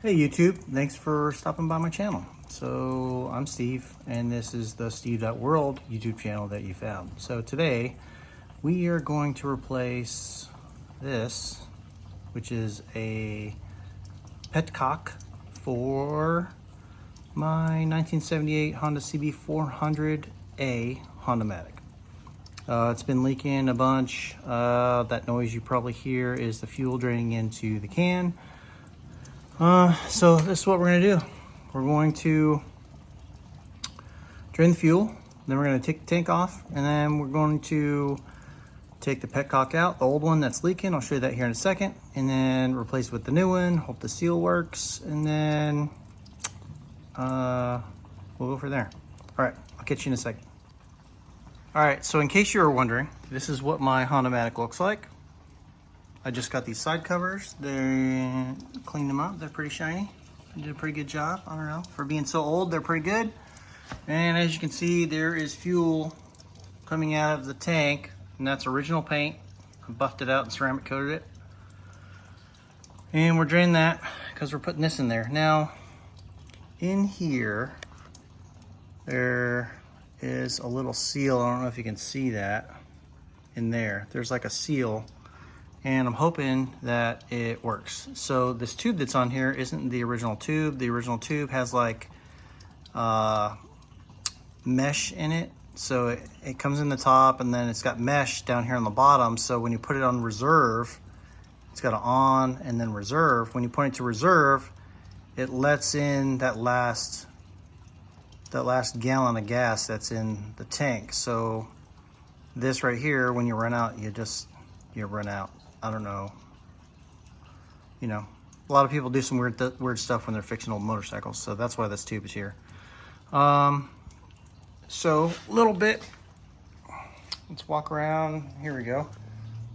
Hey YouTube, thanks for stopping by my channel. So I'm Steve and this is the Steve.World YouTube channel that you found. So today we are going to replace this, which is a Petcock for my 1978 Honda CB400a Honda Matic. It's been leaking a bunch. That noise you probably hear is the fuel draining into the can. So this is what we're going to do. We're going to drain the fuel, then we're going to take the tank off, and then we're going to take the Petcock out, the old one that's leaking. I'll show you that here in a second, and then replace it with the new one, hope the seal works, and then we'll go from there. All right, I'll catch you in a second. All right, so in case you were wondering, this is what my Honda Matic looks like. I just got these side covers. They cleaned them up. They're pretty shiny. I did a pretty good job. I don't know. For being so old, they're pretty good. And as you can see, there is fuel coming out of the tank, and that's original paint. I buffed it out and ceramic coated it. And we're draining that because we're putting this in there. Now, in here, there is a little seal. I don't know if you can see that in there. There's like a seal. And I'm hoping that it works. So this tube that's on here isn't the original tube. The original tube has like mesh in it. So it comes in the top and then it's got mesh down here on the bottom. So when you put it on reserve, it's got an on and then reserve. When you put it to reserve, it lets in that last gallon of gas that's in the tank. So this right here, when you run out, you run out. I don't know. You know, a lot of people do some weird stuff when they're fixing old motorcycles, so that's why this tube is here. So a little bit. Let's walk around. Here we go.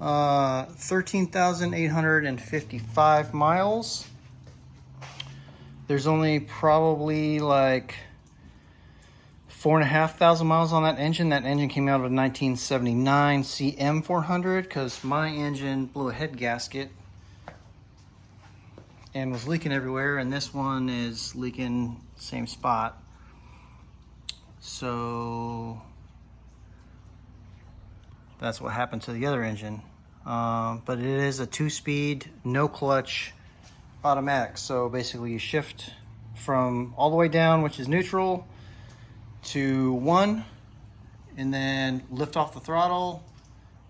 13,855 miles. There's only probably like 4,500 miles on that engine. That engine came out of a 1979 CM400 because my engine blew a head gasket and was leaking everywhere, and this one is leaking same spot. So that's what happened to the other engine. But it is a 2-speed, no clutch automatic. So basically you shift from all the way down, which is neutral, to 1, and then lift off the throttle,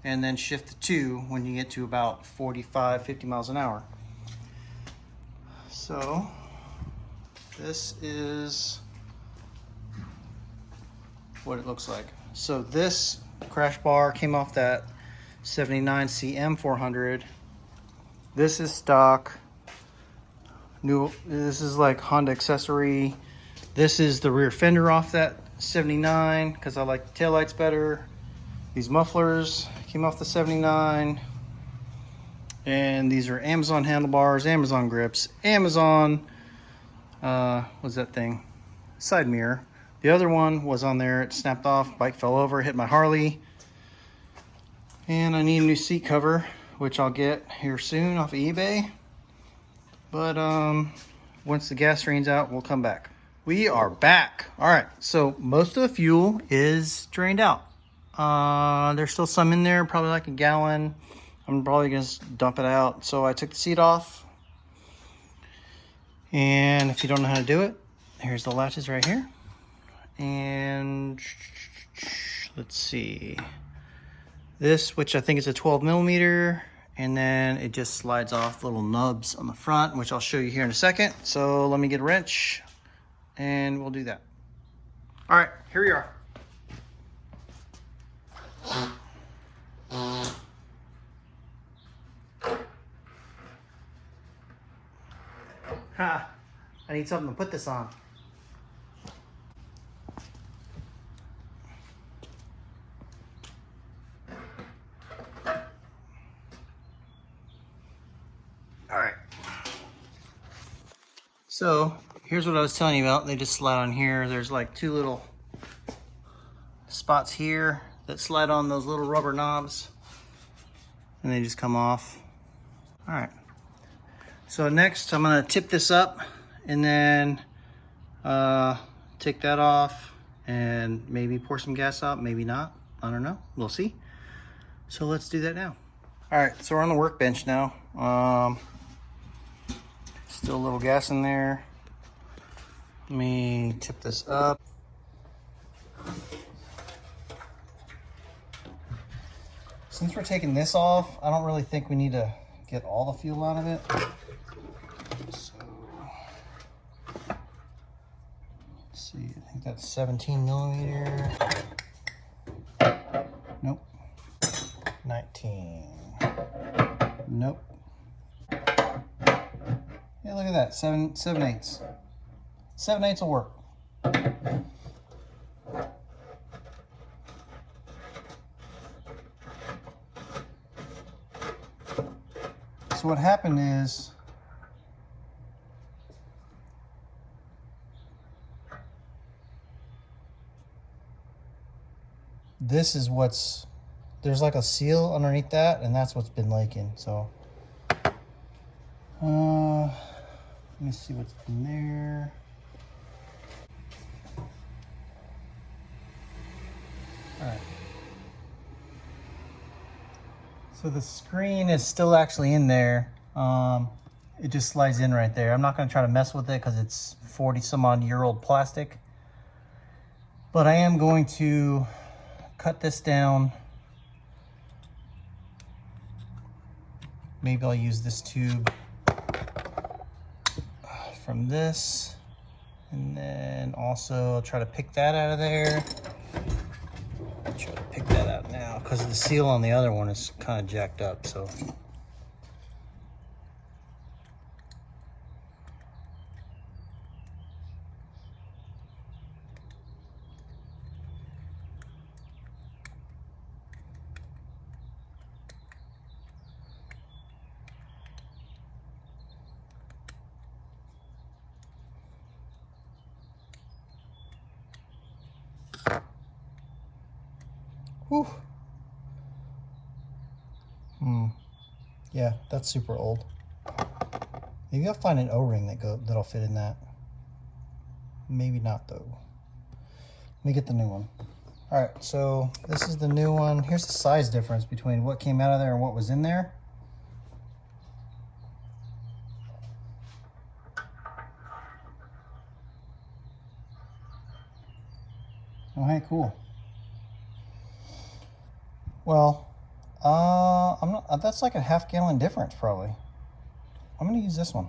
and then shift to 2 when you get to about 45-50 miles an hour. So this is what it looks like. So this crash bar came off that 79 CM400. This is stock. This is like Honda accessory. This is the rear fender off that 79 because I like the taillights better. These mufflers came off the 79. And these are Amazon handlebars, Amazon grips, Amazon, what's that thing? Side mirror. The other one was on there, it snapped off, bike fell over, hit my Harley. And I need a new seat cover, which I'll get here soon off of eBay. But once the gas drains out, we'll come back. We are back. All right, so most of the fuel is drained out. There's still some in there, probably like a gallon. I'm probably gonna dump it out. So I took the seat off. And if you don't know how to do it, here's the latches right here. And let's see. This, which I think is a 12mm, and then it just slides off little nubs on the front, which I'll show you here in a second. So let me get a wrench and we'll do that. All right, here we are. Ha, I need something to put this on. All right. So here's what I was telling you about. They just slide on here. There's like 2 little spots here that slide on those little rubber knobs, and they just come off. All right. So next I'm gonna tip this up and then take that off and maybe pour some gas out, maybe not. I don't know, we'll see. So let's do that now. All right, so we're on the workbench now. Still a little gas in there. Let me tip this up. Since we're taking this off, I don't really think we need to get all the fuel out of it. So, let's see, I think that's 17 millimeter. Nope. 19. Nope. Yeah, look at that, 7/8. 7/8 will work. So what happened is, this is what's, there's like a seal underneath that, and that's what's been leaking. So let me see what's in there. All right. So the screen is still actually in there. It just slides in right there. I'm not going to try to mess with it because it's 40 some odd year old plastic. But I am going to cut this down. Maybe I'll use this tube from this. And then also try to pick that out of there. Try to pick that out now because the seal on the other one is kind of jacked up. So whew. Yeah, that's super old. Maybe I'll find an O-ring that'll fit in that. Maybe not though. Let me get the new one. All right, so this is the new one. Here's the size difference between what came out of there and what was in there. Oh, hey, cool. Well, I'm not, that's like a half-gallon difference probably. I'm gonna use this one.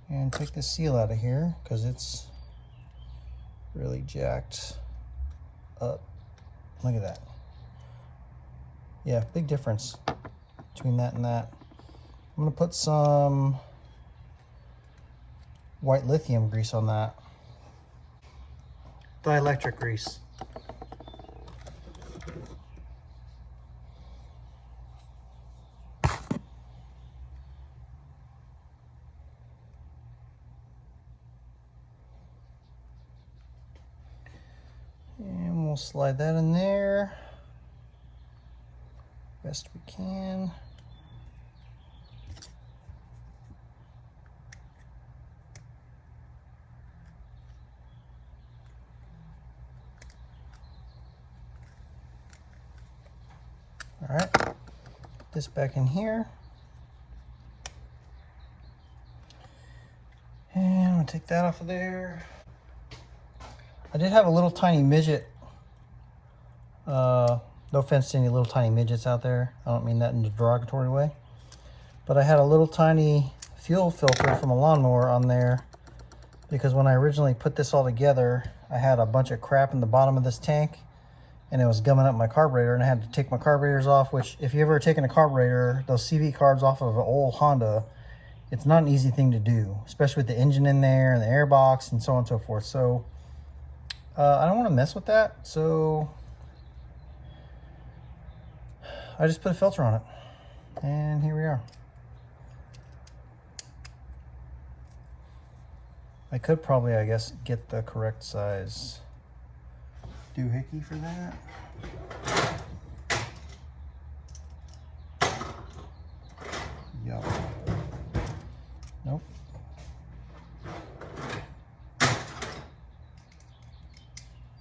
And take the seal out of here because it's really jacked up. Look at that. Yeah, big difference between that and that. I'm gonna put some white lithium grease on that. Dielectric grease. And we'll slide that in there best we can. All right, put this back in here. And I'm gonna take that off of there. I did have a little tiny midget. No offense to any little tiny midgets out there. I don't mean that in a derogatory way. But I had a little tiny fuel filter from a lawnmower on there because when I originally put this all together, I had a bunch of crap in the bottom of this tank and it was gumming up my carburetor, and I had to take my carburetors off, which if you've ever taken a carburetor, those CV carbs off of an old Honda, it's not an easy thing to do, especially with the engine in there and the air box and so on and so forth. So I don't want to mess with that, so I just put a filter on it, and here we are. I could probably, I guess, get the correct size doohickey for that. Yup. Nope.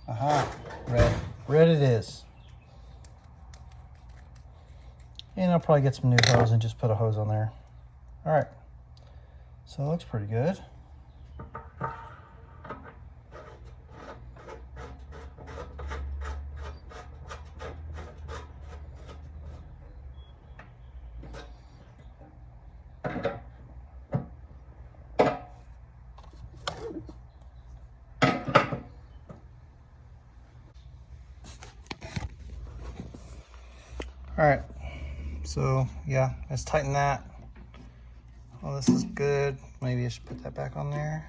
Aha, red. Red it is. And I'll probably get some new hose and just put a hose on there. All right, so it looks pretty good. All right, so yeah, let's tighten that. Oh, this is good. Maybe I should put that back on there.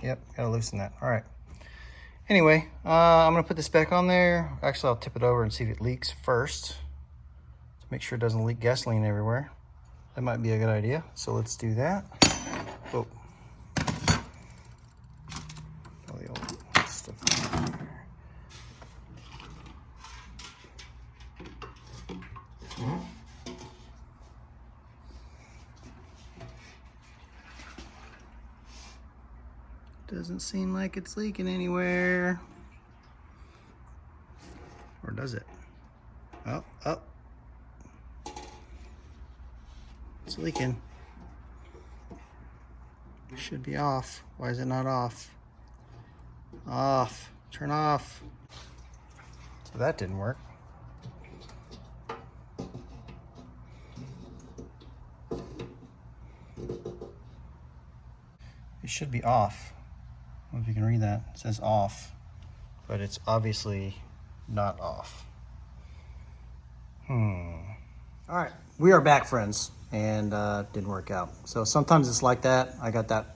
Yep, gotta loosen that. All right. Anyway, I'm gonna put this back on there. Actually, I'll tip it over and see if it leaks first to make sure it doesn't leak gasoline everywhere. That might be a good idea. So let's do that. Oh, all the old stuff in there. Doesn't seem like it's leaking anywhere. Or does it? Oh, oh. It's leaking. Should be off. Why is it not off? Off. Turn off. So that didn't work. It should be off. I don't know if you can read that. It says off, but it's obviously not off. All right, we are back, friends, and didn't work out. So sometimes it's like that. I got that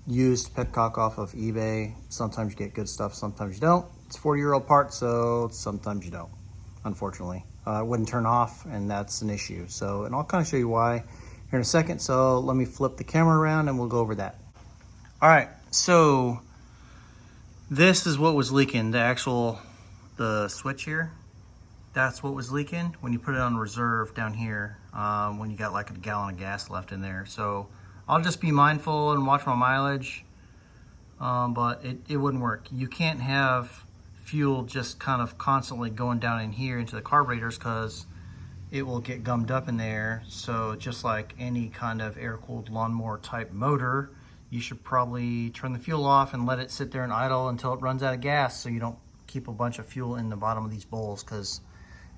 used Petcock off of eBay. Sometimes you get good stuff, sometimes you don't. It's a 40-year-old part, so sometimes you don't, unfortunately. It wouldn't turn off, and that's an issue. So, and I'll kind of show you why here in a second. So let me flip the camera around and we'll go over that. All right, so this is what was leaking, the switch here. That's what was leaking when you put it on reserve down here, when you got like a gallon of gas left in there. So I'll just be mindful and watch my mileage, but it wouldn't work. You can't have fuel just kind of constantly going down in here into the carburetors because it will get gummed up in there. So just like any kind of air-cooled lawnmower type motor, you should probably turn the fuel off and let it sit there and idle until it runs out of gas, so you don't keep a bunch of fuel in the bottom of these bowls. Because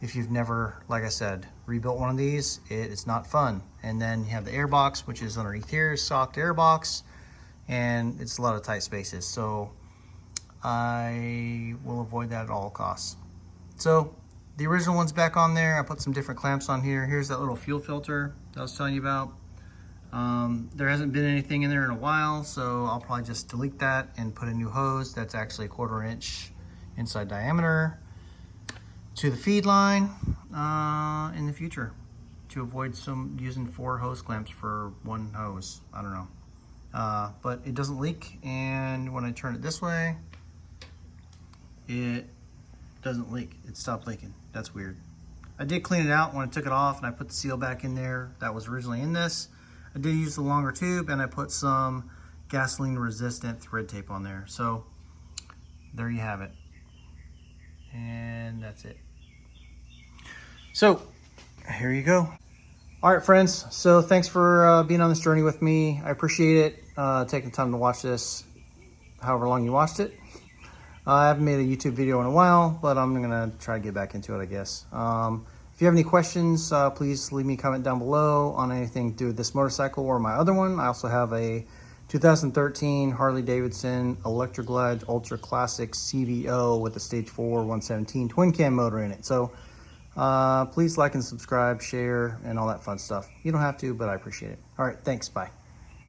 if you've never, like I said, rebuilt one of these, it's not fun. And then you have the air box, which is underneath here, socked air box, and it's a lot of tight spaces. So I will avoid that at all costs. So the original one's back on there. I put some different clamps on here. Here's that little fuel filter that I was telling you about. There hasn't been anything in there in a while, so I'll probably just delete that and put a new hose that's actually a 1/4 inch inside diameter to the feed line in the future, to avoid using 4 hose clamps for 1 hose. I don't know, but it doesn't leak, and when I turn it this way, it doesn't leak. It stopped leaking. That's weird. I did clean it out when I took it off, and I put the seal back in there that was originally in this. I did use the longer tube, and I put some gasoline resistant thread tape on there. So there you have it. And that's it. So here you go. All right, friends. So thanks for being on this journey with me. I appreciate it, taking the time to watch this, however long you watched it. I haven't made a YouTube video in a while, but I'm gonna try to get back into it, I guess. If you have any questions, please leave me a comment down below on anything to do with this motorcycle or my other one. I also have a 2013 Harley-Davidson Electroglide Ultra Classic CVO with a Stage 4 117 twin cam motor in it. So please like and subscribe, share, and all that fun stuff. You don't have to, but I appreciate it. All right, thanks, bye.